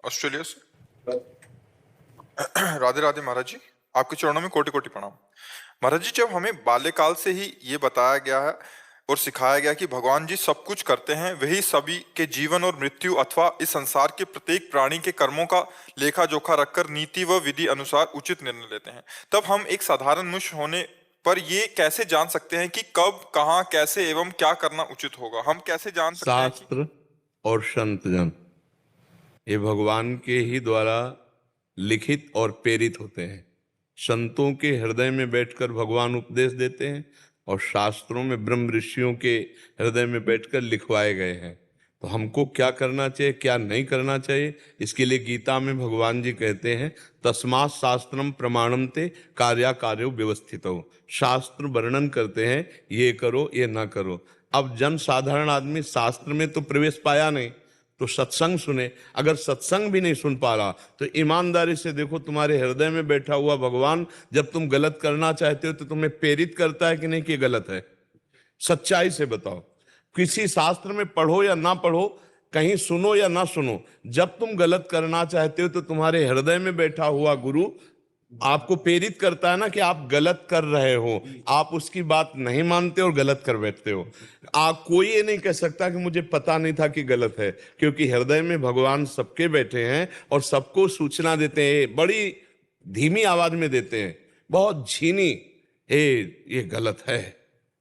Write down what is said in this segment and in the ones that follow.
Australia से। राधे राधे महाराज जी, आपके चरणों में कोटि कोटि प्रणाम। महाराज जी, जब हमें बाल्यकाल से ही ये बताया गया है और सिखाया गया कि भगवान जी सब कुछ करते हैं, वही सभी के जीवन और मृत्यु अथवा इस संसार के प्रत्येक प्राणी के कर्मों का लेखा जोखा रखकर नीति व विधि अनुसार उचित निर्णय लेते हैं, तब हम एक साधारण मनुष्य होने पर ये कैसे जान सकते हैं कि कब, कहाँ, कैसे एवं क्या करना उचित होगा? हम कैसे जान सकते हैं कि शास्त्र और संत जन ये भगवान के ही द्वारा लिखित और प्रेरित होते हैं। संतों के हृदय में बैठकर भगवान उपदेश देते हैं और शास्त्रों में ब्रह्म ऋषियों के हृदय में बैठकर लिखवाए गए हैं। तो हमको क्या करना चाहिए, क्या नहीं करना चाहिए, इसके लिए गीता में भगवान जी कहते हैं, तस्मात् शास्त्रम प्रमाणम ते कार्या कार्यो व्यवस्थितो। शास्त्र वर्णन करते हैं ये करो ये ना करो। अब जन साधारण आदमी शास्त्र में तो प्रवेश पाया नहीं, तो सत्संग सुने। अगर सत्संग भी नहीं सुन पा रहा तो ईमानदारी से देखो, तुम्हारे हृदय में बैठा हुआ भगवान जब तुम गलत करना चाहते हो तो तुम्हें प्रेरित करता है कि नहीं कि गलत है? सच्चाई से बताओ। किसी शास्त्र में पढ़ो या ना पढ़ो, कहीं सुनो या ना सुनो, जब तुम गलत करना चाहते हो तो तुम्हारे हृदय में बैठा हुआ गुरु आपको प्रेरित करता है ना कि आप गलत कर रहे हो। आप उसकी बात नहीं मानते और गलत कर बैठते हो। आप कोई ये नहीं कह सकता कि मुझे पता नहीं था कि गलत है, क्योंकि हृदय में भगवान सबके बैठे हैं और सबको सूचना देते हैं। बड़ी धीमी आवाज में देते हैं, बहुत झीनी, ये गलत है।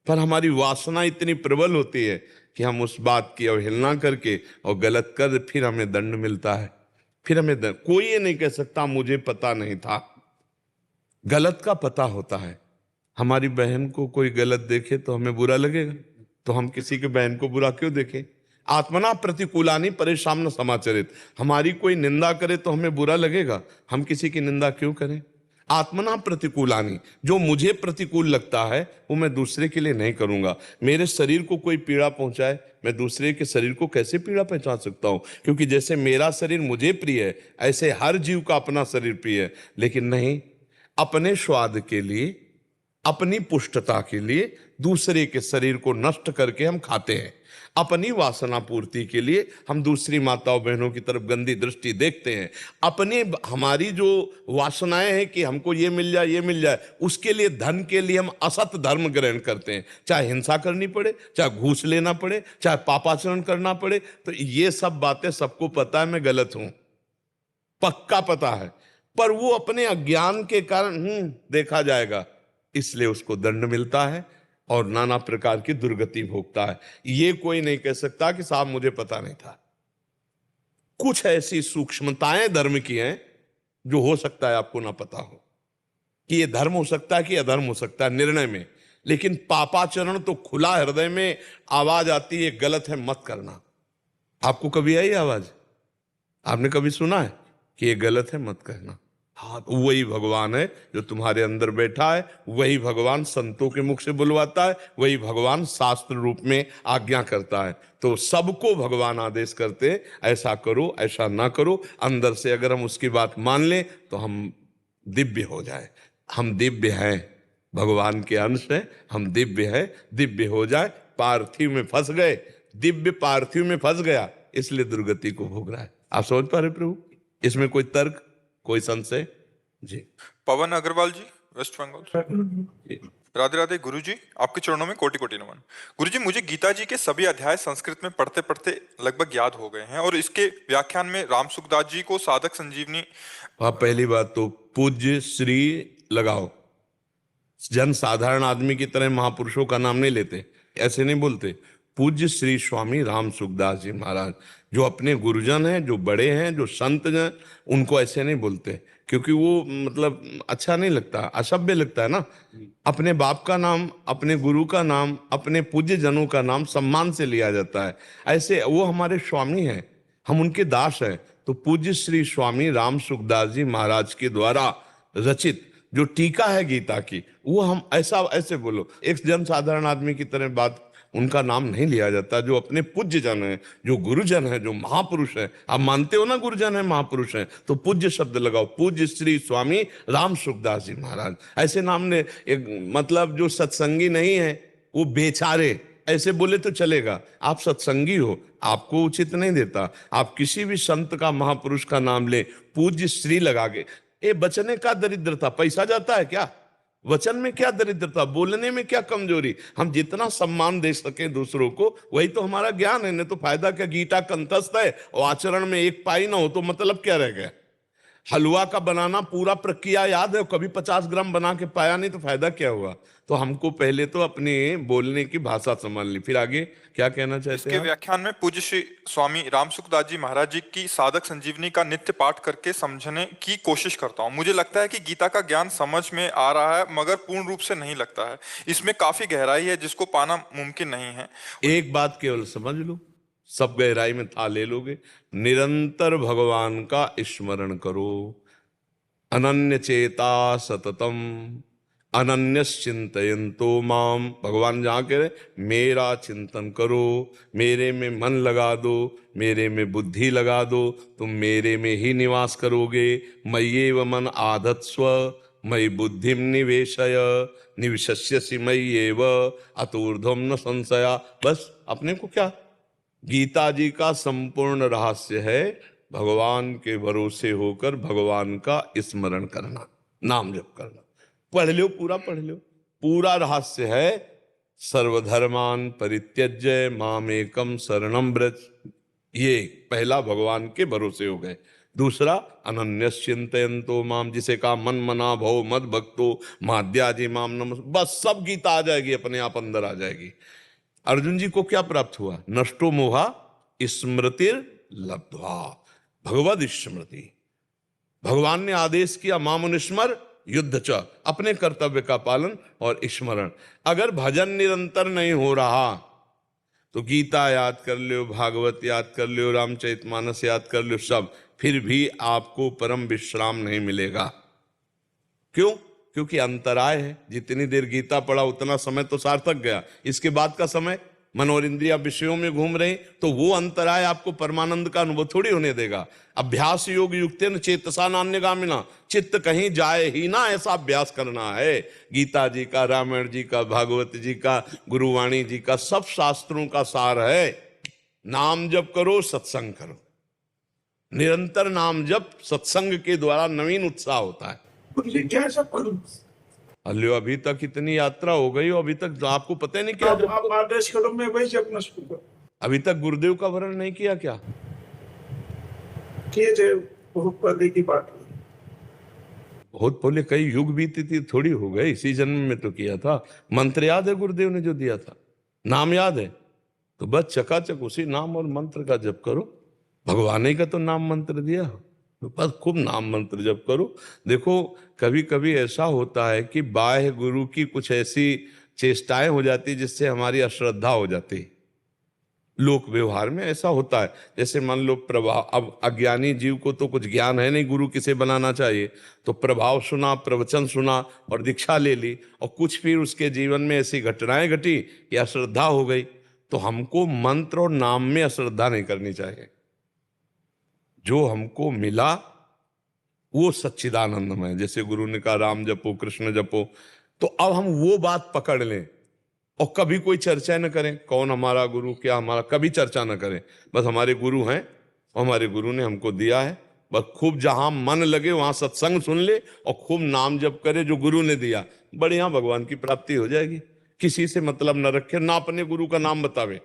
पर हमारी वासना इतनी प्रबल होती है कि हम उस बात की अवहेलना करके और गलत कर फिर हमें दंड मिलता है। फिर हमें कोई ये नहीं कह सकता मुझे पता नहीं था। गलत का पता होता है। हमारी बहन को कोई गलत देखे तो हमें बुरा लगेगा, तो हम किसी के बहन को बुरा क्यों देखें? आत्मना प्रतिकूलानि परेशान न समाचरित। हमारी कोई निंदा करे तो हमें बुरा लगेगा, हम किसी की निंदा क्यों करें? आत्मना प्रतिकूलानि, जो मुझे प्रतिकूल लगता है वो मैं दूसरे के लिए नहीं करूंगा। मेरे शरीर को कोई पीड़ा पहुंचाए, मैं दूसरे के शरीर को कैसे पीड़ा पहुंचा सकता हूं? क्योंकि जैसे मेरा शरीर मुझे प्रिय है, ऐसे हर जीव का अपना शरीर प्रिय है। लेकिन नहीं, अपने स्वाद के लिए, अपनी पुष्टता के लिए दूसरे के शरीर को नष्ट करके हम खाते हैं। अपनी वासना पूर्ति के लिए हम दूसरी माताओं बहनों की तरफ गंदी दृष्टि देखते हैं। अपने हमारी जो वासनाएं हैं कि हमको ये मिल जाए ये मिल जाए, उसके लिए, धन के लिए हम असत धर्म ग्रहण करते हैं, चाहे हिंसा करनी पड़े, चाहे घूस लेना पड़े, चाहे पापाचरण करना पड़े। तो ये सब बातें सबको पता है मैं गलत हूं, पक्का पता है, पर वो अपने अज्ञान के कारण देखा जाएगा, इसलिए उसको दंड मिलता है और नाना प्रकार की दुर्गति भोगता है। ये कोई नहीं कह सकता कि साहब मुझे पता नहीं था। कुछ ऐसी सूक्ष्मताएं धर्म की हैं जो हो सकता है आपको ना पता हो, कि ये धर्म हो सकता है कि अधर्म हो सकता है निर्णय में। लेकिन पापाचरण तो खुला हृदय में आवाज आती है, गलत है मत करना। आपको कभी आई आवाज? आपने कभी सुना है कि ये गलत है मत करना? हाँ, तो वही भगवान है जो तुम्हारे अंदर बैठा है, वही भगवान संतों के मुख से बुलवाता है, वही भगवान शास्त्र रूप में आज्ञा करता है। तो सबको भगवान आदेश करते हैं, ऐसा करो ऐसा ना करो। अंदर से अगर हम उसकी बात मान लें तो हम दिव्य हो जाए। हम दिव्य हैं, भगवान के अंश हैं, हम दिव्य हैं। दिव्य हो जाए। पार्थिव में फंस गए, दिव्य पार्थिव में फंस गया, इसलिए दुर्गति को भोग रहा है। आप समझ पा रहे प्रभु? इसमें कोई तर्क, कोई संशय? जी। पवन अग्रवाल जी, वेस्ट बंगाल। राधे राधे गुरु जी, आपके चरणों में कोटि कोटि नमन। गुरु जी, मुझे गीता जी के सभी अध्याय संस्कृत में पढ़ते पढ़ते लगभग याद हो गए हैं और इसके व्याख्यान में राम सुखदास जी को साधक संजीवनी। आप पहली बात तो पूज्य श्री लगाओ। जन साधारण आदमी की तरह महापुरुषों का नाम नहीं लेते, ऐसे नहीं बोलते। पूज्य श्री स्वामी राम सुखदास जी महाराज, जो अपने गुरुजन हैं, जो बड़े हैं, जो संत हैं, उनको ऐसे नहीं बोलते, क्योंकि वो मतलब अच्छा नहीं लगता, असभ्य लगता है ना। अपने बाप का नाम, अपने गुरु का नाम, अपने पूज्य जनों का नाम सम्मान से लिया जाता है। ऐसे वो हमारे स्वामी हैं, हम उनके दास हैं। तो पूज्य श्री स्वामी राम सुखदास जी महाराज के द्वारा रचित जो टीका है गीता की, वो हम ऐसे बोलो, एक जन साधारण आदमी की तरह बात, उनका नाम नहीं लिया जाता। जो अपने पूज्य जन है, जो गुरुजन है, जो महापुरुष है, आप मानते हो ना गुरुजन है महापुरुष है, तो पूज्य शब्द लगाओ। पूज्य श्री स्वामी राम सुखदास जी महाराज, ऐसे नाम ने एक मतलब जो सत्संगी नहीं है वो बेचारे, ऐसे बोले तो चलेगा, आप सत्संगी हो, आपको उचित नहीं देता। आप किसी भी संत का, महापुरुष का नाम ले, पूज्य श्री लगा के, ये बचने का दरिद्रता, पैसा जाता है क्या? वचन में क्या दरिद्रता, बोलने में क्या कमजोरी? हम जितना सम्मान दे सके दूसरों को, वही तो हमारा ज्ञान है। नहीं तो फायदा क्या? गीता कंठस्थ है और आचरण में एक पाई ना हो तो मतलब क्या रह गया? हलवा का बनाना पूरा प्रक्रिया याद है, कभी 50 ग्राम बना के पाया नहीं तो फायदा क्या हुआ? तो हमको पहले तो अपने बोलने की भाषा समझ ली, फिर आगे क्या कहना चाहते इसके हैं आप? व्याख्यान में पूज्य श्री स्वामी रामसुखदास जी महाराज जी की साधक संजीवनी का नित्य पाठ करके समझने की कोशिश करता हूँ। मुझे लगता है कि गीता का ज्ञान समझ में आ रहा है, मगर पूर्ण रूप से नहीं लगता है। इसमें काफी गहराई है जिसको पाना मुमकिन नहीं है। एक बात केवल समझ लो, सब गहराई में था ले लोगे। निरंतर भगवान का स्मरण करो, अनन्य चेता सततम अनन्यश्चिंतयन्तो माम। भगवान जहाँ कह रहे मेरा चिंतन करो, मेरे में मन लगा दो, मेरे में बुद्धि लगा दो, तुम मेरे में ही निवास करोगे। मय्येव मन आधत्स्व मयि बुद्धिम निवेशय निविशस्यसि मय्येव अतोर्ध्वं न संशया। बस अपने को क्या, गीता जी का संपूर्ण रहस्य है भगवान के भरोसे होकर भगवान का स्मरण करना, नाम जप करना। पढ़ लो, पूरा पढ़ लो, पूरा रहस्य है। सर्वधर्मान परित्यज्य मामेकम शरणम व्रज, ये पहला भगवान के भरोसे हो गए। दूसरा अनन्यश्चिंतयन्तो माम, जिसे कहा मन मना भव मद भक्तो माद्याजी माम नमः। बस सब गीता आ जाएगी, अपने आप अंदर आ जाएगी। अर्जुन जी को क्या प्राप्त हुआ? नष्टो मोहा स्मृतिर लब्ध्वा, भगवद स्मृति। भगवान ने आदेश किया मामुनिस्मर युद्ध च, अपने कर्तव्य का पालन और स्मरण। अगर भजन निरंतर नहीं हो रहा तो गीता याद कर लो, भागवत याद कर लो, रामचरितमानस याद कर लो, सब, फिर भी आपको परम विश्राम नहीं मिलेगा। क्यों? क्योंकि अंतराय है। जितनी देर गीता पढ़ा उतना समय तो सार्थक गया, इसके बाद का समय मन और इंद्रिया विषयों में घूम रहे, तो वो अंतराय आपको परमानंद का अनुभव थोड़ी होने देगा। अभ्यास योग युक्तेन चेतसा नान्यगामिना, चित्त कहीं जाए ही ना, ऐसा अभ्यास करना है। गीता जी का, रामायण जी का, भागवत जी का, गुरुवाणी जी का, सब शास्त्रों का सार है नाम जप करो, सत्संग करो। निरंतर नाम जप सत्संग के द्वारा नवीन उत्साह होता है। क्या सब करूं? अल्यो अभी तक इतनी यात्रा हो गई, अभी तक तो आपको पता ही नहीं क्या आप आदेश करो, मैं वही जपना शुरू करूं। अभी तक गुरुदेव का वर्णन नहीं किया क्या? किए थे, बहुत पहले की बात है। बहुत पहले, कई युग बीती थी, थोड़ी हो गई, इसी जन्म में तो किया था। मंत्र याद है गुरुदेव ने जो दिया था? नाम याद है? तो बस चकाचक उसी नाम और मंत्र का जप करो। भगवान ही का तो नाम मंत्र दिया, तो बस खूब नाम मंत्र जप करो। देखो कभी कभी ऐसा होता है कि बाह्य गुरु की कुछ ऐसी चेष्टाएं हो जाती जिससे हमारी अश्रद्धा हो जाती। लोक व्यवहार में ऐसा होता है, जैसे मान लो प्रभाव, अब अज्ञानी जीव को तो कुछ ज्ञान है नहीं गुरु किसे बनाना चाहिए, तो प्रभाव सुना, प्रवचन सुना और दीक्षा ले ली, और कुछ फिर उसके जीवन में ऐसी घटनाएं घटी कि अश्रद्धा हो गई। तो हमको मंत्र और नाम में अश्रद्धा नहीं करनी चाहिए। जो हमको मिला वो सच्चिदानंदमय, जैसे गुरु ने कहा राम जपो कृष्ण जपो, तो अब हम वो बात पकड़ लें और कभी कोई चर्चा न करें कौन हमारा गुरु, क्या हमारा, कभी चर्चा न करें। बस हमारे गुरु हैं और हमारे गुरु ने हमको दिया है, बस खूब जहां मन लगे वहां सत्संग सुन ले और खूब नाम जप करे जो गुरु ने दिया, बढ़िया भगवान की प्राप्ति हो जाएगी। किसी से मतलब न रखे, ना अपने गुरु का नाम बतावे,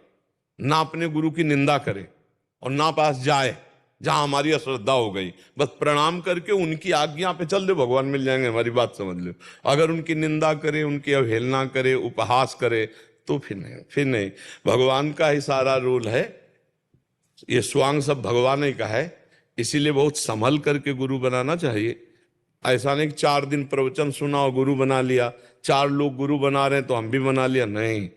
ना अपने गुरु की निंदा करे और ना पास जाए जहां हमारी अश्रद्धा हो गई। बस प्रणाम करके उनकी आज्ञा पे चल दे, भगवान मिल जाएंगे। हमारी बात समझ लो। अगर उनकी निंदा करे, उनकी अवहेलना करे, उपहास करे, तो फिर नहीं, फिर नहीं। भगवान का ही सारा रोल है, ये स्वांग सब भगवान ही का है, इसीलिए बहुत संभल करके गुरु बनाना चाहिए। ऐसा नहीं कि 4 दिन प्रवचन सुना और गुरु बना लिया, 4 लोग गुरु बना रहे हैं तो हम भी बना लिया, नहीं।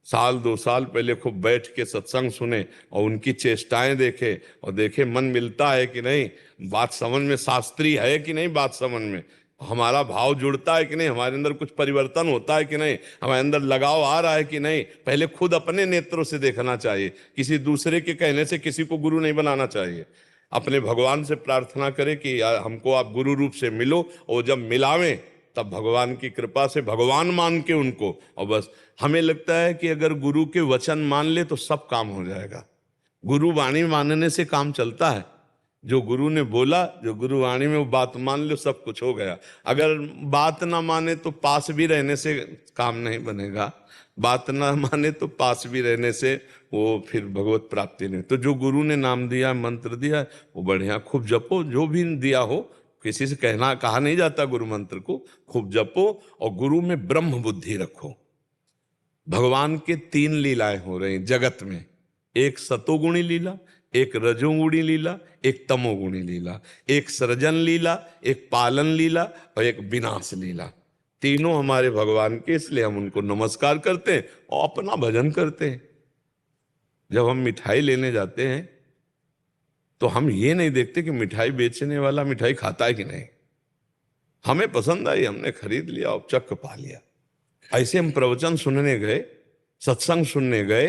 साल 2 साल पहले खूब बैठ के सत्संग सुने और उनकी चेष्टाएं देखे और देखे मन मिलता है कि नहीं, बात समझ में शास्त्रीय है कि नहीं, बात समझ में हमारा भाव जुड़ता है कि नहीं, हमारे अंदर कुछ परिवर्तन होता है कि नहीं, हमारे अंदर लगाव आ रहा है कि नहीं। पहले खुद अपने नेत्रों से देखना चाहिए, किसी दूसरे के कहने से किसी को गुरु नहीं बनाना चाहिए। अपने भगवान से प्रार्थना करें कि हमको आप गुरु रूप से मिलो, और जब मिलावें तब भगवान की कृपा से भगवान मान के उनको, और बस हमें लगता है कि अगर गुरु के वचन मान ले तो सब काम हो जाएगा। गुरु वाणी मानने से काम चलता है। जो गुरु ने बोला, जो गुरु वाणी में वो बात मान लो, सब कुछ हो गया। अगर बात ना माने तो पास भी रहने से काम नहीं बनेगा, बात ना माने तो पास भी रहने से वो फिर भगवत प्राप्ति नहीं। तो जो गुरु ने नाम दिया, मंत्र दिया, वो बढ़िया खूब जपो। जो भी दिया हो, किसी से कहा नहीं जाता गुरु मंत्र को, खूब जपो और गुरु में ब्रह्म बुद्धि रखो। भगवान के 3 लीलाएं हो रही जगत में, एक सतोगुणी लीला, एक रजोगुणी लीला, एक तमोगुणी लीला, एक सृजन लीला, एक पालन लीला और एक विनाश लीला। तीनों हमारे भगवान के, इसलिए हम उनको नमस्कार करते हैं और अपना भजन करते हैं। जब हम मिठाई लेने जाते हैं तो हम ये नहीं देखते कि मिठाई बेचने वाला मिठाई खाता है कि नहीं। हमें पसंद आई, हमने खरीद लिया और चक्क पा लिया। ऐसे हम प्रवचन सुनने गए, सत्संग सुनने गए,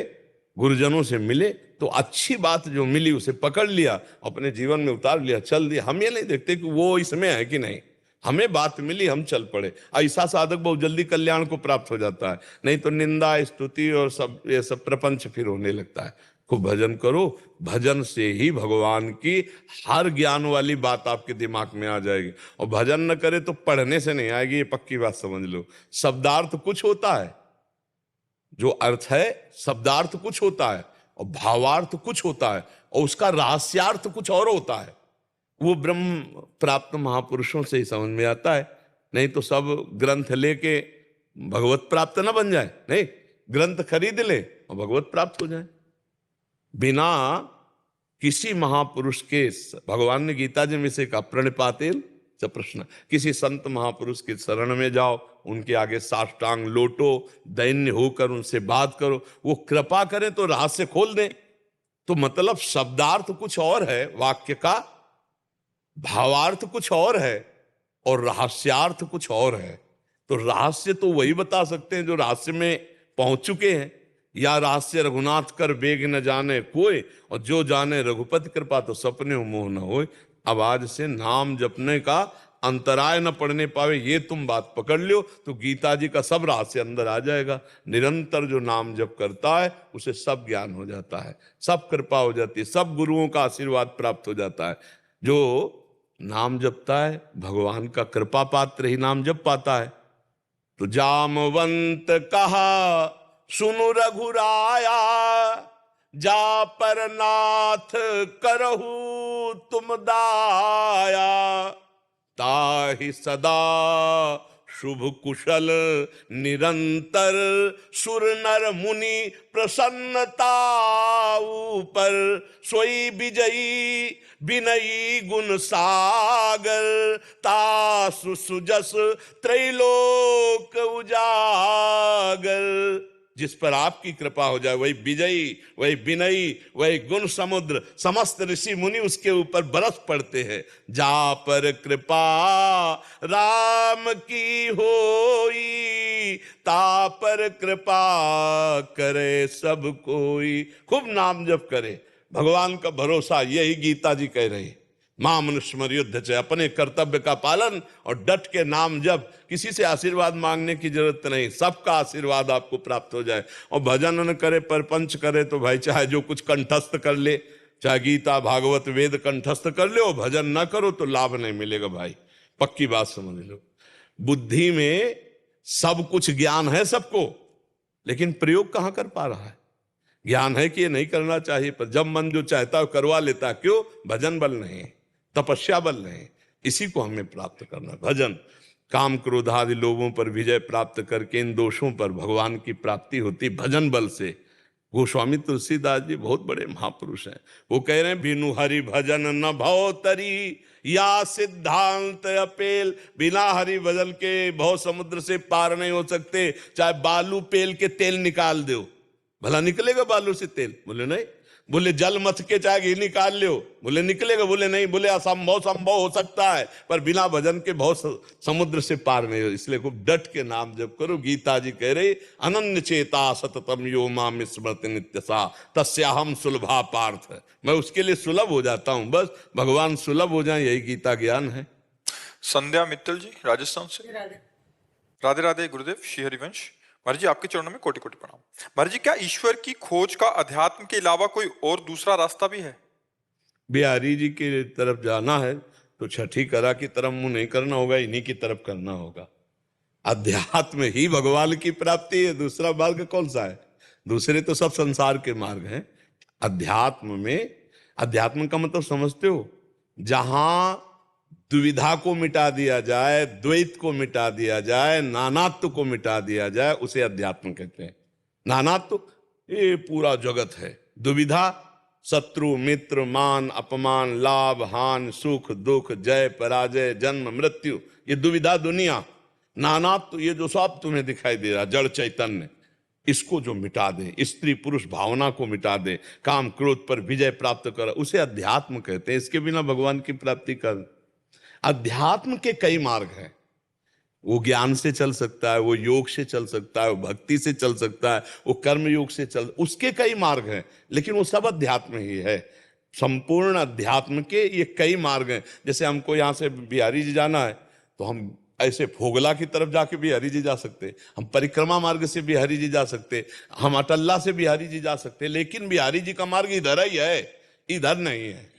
गुरुजनों से मिले, तो अच्छी बात जो मिली उसे पकड़ लिया, अपने जीवन में उतार लिया, चल दिया। हम ये नहीं देखते कि वो इसमें है कि नहीं। हमें बात मिली, हम चल पड़े। ऐसा साधक बहुत जल्दी कल्याण को प्राप्त हो जाता है। नहीं तो निंदा, स्तुति और सब ये सब प्रपंच फिर होने लगता है। खूब भजन करो, भजन से ही भगवान की हर ज्ञान वाली बात आपके दिमाग में आ जाएगी। और भजन न करे तो पढ़ने से नहीं आएगी, ये पक्की बात समझ लो। शब्दार्थ कुछ होता है, जो अर्थ है शब्दार्थ कुछ होता है, और भावार्थ कुछ होता है, और उसका रहस्यार्थ कुछ और होता है। वो ब्रह्म प्राप्त महापुरुषों से ही समझ में आता है। नहीं तो सब ग्रंथ लेके भगवत प्राप्त ना बन जाए। नहीं, ग्रंथ खरीद ले और भगवत प्राप्त हो जाए। बिना किसी महापुरुष के, भगवान ने गीता जी में से कहा, प्रणिपातेल च प्रश्न, किसी संत महापुरुष की शरण में जाओ, उनके आगे साष्टांग लोटो, दैन्य होकर उनसे बात करो, वो कृपा करें तो रहस्य खोल दें। तो मतलब शब्दार्थ कुछ और है वाक्य का, भावार्थ कुछ और है, और रहस्यार्थ कुछ और है। तो रहस्य तो वही बता सकते हैं जो रहस्य में पहुंच चुके हैं। या रहस्य रघुनाथ कर बेग न जाने कोई, और जो जाने रघुपति कृपा तो सपने मोह न होए। अब आज से नाम जपने का अंतराय न पड़ने पावे, ये तुम बात पकड़ लो तो गीता जी का सब रहस्य अंदर आ जाएगा। निरंतर जो नाम जप करता है उसे सब ज्ञान हो जाता है, सब कृपा हो जाती है, सब गुरुओं का आशीर्वाद प्राप्त हो जाता है। जो नाम जपता है भगवान का कृपा पात्र ही नाम जप पाता है। तो जामवंत कहा सुनु रघुराया, जा पर नाथ करहु तुम दाया, ताहि सदा शुभ कुशल निरंतर, सुर नर मुनि प्रसन्नता ऊपर, सोई विजयी विनयी गुण सागर, तासु सुजस त्रैलोक उजागर। जिस पर आपकी कृपा हो जाए वही विजयी, वही विनयी, वही गुण समुद्र, समस्त ऋषि मुनि उसके ऊपर बरस पड़ते हैं। जा पर कृपा राम की होई, ता पर कृपा करे सब कोई। खूब नाम जप करे, भगवान का भरोसा, यही गीता जी कह रही। मां मनुष्य युद्ध से, अपने कर्तव्य का पालन और डट के नाम जप। किसी से आशीर्वाद मांगने की जरूरत नहीं, सबका आशीर्वाद आपको प्राप्त हो जाए। और भजन न करे, परपंच करे तो भाई चाहे जो कुछ कंठस्थ कर ले, चाहे गीता भागवत वेद कंठस्थ कर ले, और भजन न करो तो लाभ नहीं मिलेगा भाई, पक्की बात समझ लो। बुद्धि में सब कुछ ज्ञान है सबको, लेकिन प्रयोग कहां कर पा रहा है। ज्ञान है कि ये नहीं करना चाहिए, पर जब मन जो चाहता है करवा लेता है। क्यों? भजन बल नहीं, तपस्या बल नहीं। इसी को हमें प्राप्त करना। भजन, काम क्रोध आदि लोगों पर विजय प्राप्त करके इन दोषों पर भगवान की प्राप्ति होती भजन बल से। गोस्वामी तुलसीदास जी बहुत बड़े महापुरुष हैं, वो कह रहे हैं, बिनु हरि भजन न भव तरी, या सिद्धांत अपेल। बिना हरि भजन के भव समुद्र से पार नहीं हो सकते। चाहे बालू पेल के तेल निकाल दो, भला निकलेगा बालू से तेल? बोले नहीं। बोले जल मथ के चाहे घी निकाल लो, बोले निकलेगा? बोले नहीं। बोले असंभव संभव हो सकता है, पर बिना भजन के बहुत समुद्र से पार नहीं हो। इसलिए खूब डट के नाम जप करो। गीता जी कह रही, अनन्य चेता सततम यो माम स्मृति नित्यसा, तस्याहम सुलभा पार्थ। मैं उसके लिए सुलभ हो जाता हूं, बस भगवान सुलभ हो जाए, यही गीता ज्ञान है। संध्या मित्तल जी राजस्थान से। राधे राधे गुरुदेव, श्री हरिवंश। महाराज जी, आपके चरणों में कोटि कोटि प्रणाम। महाराज जी, क्या ईश्वर की खोज का अध्यात्म के अलावा कोई और दूसरा रास्ता भी है? बिहारी जी की तरफ जाना है तो छठी कला की तरफ मुंह नहीं करना होगा, इन्हीं की तरफ करना होगा। अध्यात्म ही भगवान की प्राप्ति है, दूसरा मार्ग कौन सा है? दूसरे तो सब संसार के मार्ग हैं। अध्यात्म में, अध्यात्म का मतलब समझते हो? जहां दुविधा को मिटा दिया जाए, द्वैत को मिटा दिया जाए, नानात्व को मिटा दिया जाए, उसे अध्यात्म कहते हैं। नानात्व ये पूरा जगत है, दुविधा शत्रु मित्र मान अपमान लाभ हान सुख दुख जय पराजय जन्म मृत्यु, ये दुविधा दुनिया। नानात्व ये जो सब तुम्हें दिखाई दे रहा जड़ चैतन्य, इसको जो मिटा दे, स्त्री पुरुष भावना को मिटा दे, काम क्रोध पर विजय प्राप्त कर, उसे अध्यात्म कहते हैं। इसके बिना भगवान की प्राप्ति कर। अध्यात्म के कई मार्ग हैं। वो ज्ञान से चल सकता है, वो योग से चल सकता है, वो भक्ति से चल सकता है, वो कर्म योग से चल, उसके कई मार्ग हैं, लेकिन वो सब अध्यात्म ही है। संपूर्ण अध्यात्म के ये कई मार्ग हैं। जैसे हमको यहाँ से बिहारी जी जाना है तो हम ऐसे फोगला की तरफ जाके बिहारी जी जा सकते, हम परिक्रमा मार्ग से बिहारी जी जा सकते, हम अटल्ला से बिहारी जी जा सकते, लेकिन बिहारी जी का मार्ग इधर ही है, इधर नहीं है।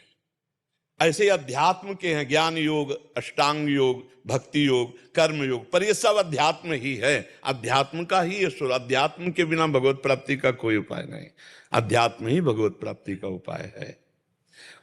ऐसे ही अध्यात्म के हैं, ज्ञान योग, अष्टांग योग, भक्ति योग, कर्म योग, पर ये सब अध्यात्म ही है। अध्यात्म का ही ईश्वर। अध्यात्म के बिना भगवत प्राप्ति का कोई उपाय नहीं। अध्यात्म ही भगवत प्राप्ति का उपाय है।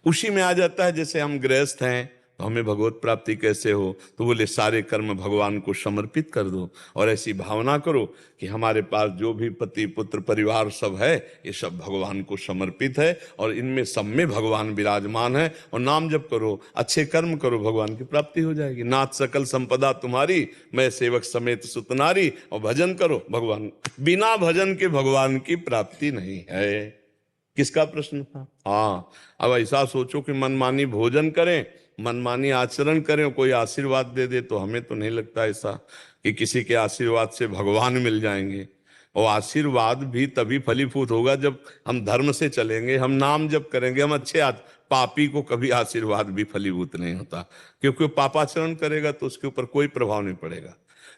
उसी में आ जाता है, जैसे हम गृहस्थ हैं तो हमें भगवत प्राप्ति कैसे हो? तो बोले सारे कर्म भगवान को समर्पित कर दो और ऐसी भावना करो कि हमारे पास जो भी पति पुत्र परिवार सब है, ये सब भगवान को समर्पित है और इनमें सब में भगवान विराजमान है। और नाम जप करो, अच्छे कर्म करो, भगवान की प्राप्ति हो जाएगी। नाथ सकल संपदा तुम्हारी, मैं सेवक समेत सुतनारी। और भजन करो भगवान, बिना भजन के भगवान की प्राप्ति नहीं है। किसका प्रश्न था? हाँ, अब ऐसा सोचो कि मनमानी भोजन करें, मनमानी आचरण करें, कोई आशीर्वाद दे दे, तो हमें तो नहीं लगता ऐसा कि किसी के आशीर्वाद से भगवान मिल जाएंगे। और आशीर्वाद भी तभी फलीभूत होगा जब हम धर्म से चलेंगे, हम नाम जप करेंगे, हम अच्छे पापी को कभी आशीर्वाद भी फलीभूत नहीं होता, क्योंकि वो पापाचरण करेगा तो उसके ऊपर कोई प्रभाव नहीं पड़ेगा।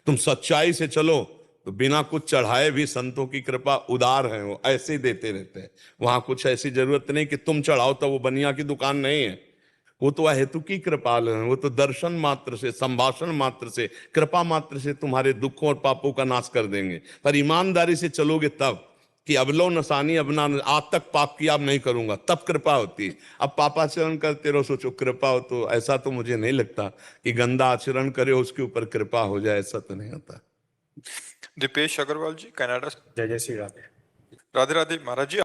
तुम सच्चाई से चलो तो बिना कुछ चढ़ाए भी संतों की कृपा उदार है, वो ऐसे ही देते रहते हैं। वहां कुछ ऐसी जरूरत नहीं कि तुम चढ़ाओ, तो वो बनिया की दुकान नहीं है। वो तो हेतु की कृपाल है, वो तो दर्शन मात्र से, संभाषण मात्र से, कृपा मात्र से तुम्हारे दुखों और पापों का नाश कर देंगे। पर ईमानदारी से चलोगे तब कि अब लो नसानी अब ना, आज तक पाप किया अब नहीं करूंगा, तब कृपा होती है। अब पापाचरण करते रहो, सोचो कृपा हो, तो ऐसा तो मुझे नहीं लगता कि गंदा आचरण करे उसके ऊपर कृपा हो जाए, ऐसा तो नहीं होता। दीपेश अग्रवाल जी, कनाडा से। जय जय श्री राधे। राधे राधे। महाराज जी,